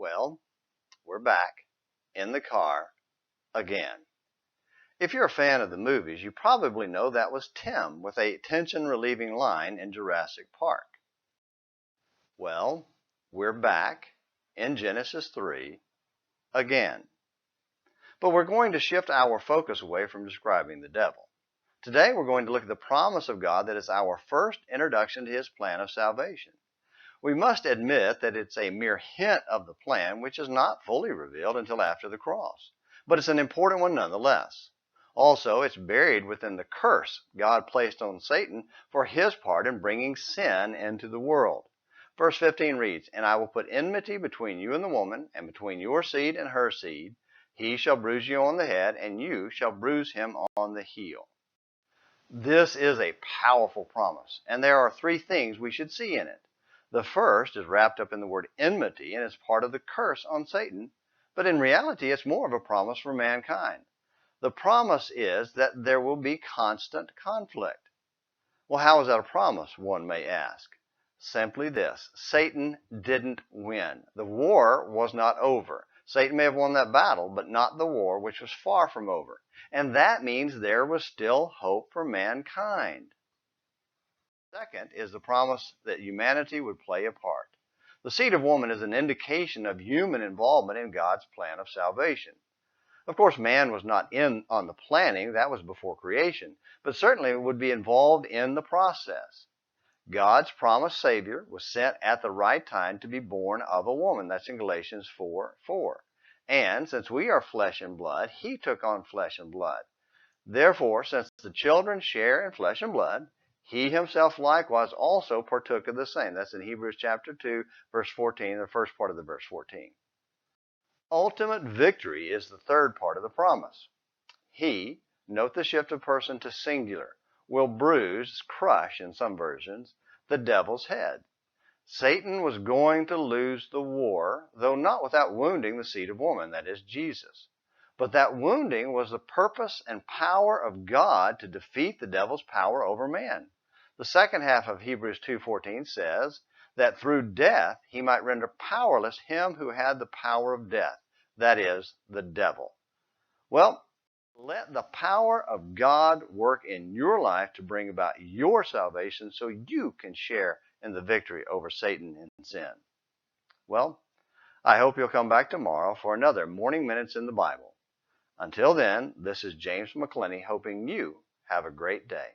Well, we're back in the car again. If you're a fan of the movies, you probably know that was Tim with a tension-relieving line in Jurassic Park. Well, we're back in Genesis 3 again. But we're going to shift our focus away from describing the devil. Today we're going to look at the promise of God that is our first introduction to his plan of salvation. We must admit that it's a mere hint of the plan which is not fully revealed until after the cross. But it's an important one nonetheless. Also, it's buried within the curse God placed on Satan for his part in bringing sin into the world. Verse 15 reads, "And I will put enmity between you and the woman, and between your seed and her seed. He shall bruise you on the head, and you shall bruise him on the heel." This is a powerful promise, and there are three things we should see in it. The first is wrapped up in the word enmity and is part of the curse on Satan, but in reality it's more of a promise for mankind. The promise is that there will be constant conflict. Well, how is that a promise, one may ask? Simply this: Satan didn't win. The war was not over. Satan may have won that battle, but not the war, which was far from over. And that means there was still hope for mankind. Second is the promise that humanity would play a part. The seed of woman is an indication of human involvement in God's plan of salvation. Of course, man was not in on the planning, that was before creation, but certainly would be involved in the process. God's promised Savior was sent at the right time to be born of a woman. That's in Galatians 4:4. And since we are flesh and blood, he took on flesh and blood. Therefore, since the children share in flesh and blood, he himself likewise also partook of the same. That's in Hebrews chapter 2, verse 14, the first part of the verse 14. Ultimate victory is the third part of the promise. He, note the shift of person to singular, will bruise, crush in some versions, the devil's head. Satan was going to lose the war, though not without wounding the seed of woman, that is Jesus. But that wounding was the purpose and power of God to defeat the devil's power over man. The second half of Hebrews 2:14 says that through death he might render powerless him who had the power of death, that is, the devil. Well, let the power of God work in your life to bring about your salvation so you can share in the victory over Satan and sin. Well, I hope you'll come back tomorrow for another Morning Minutes in the Bible. Until then, this is James McClenny hoping you have a great day.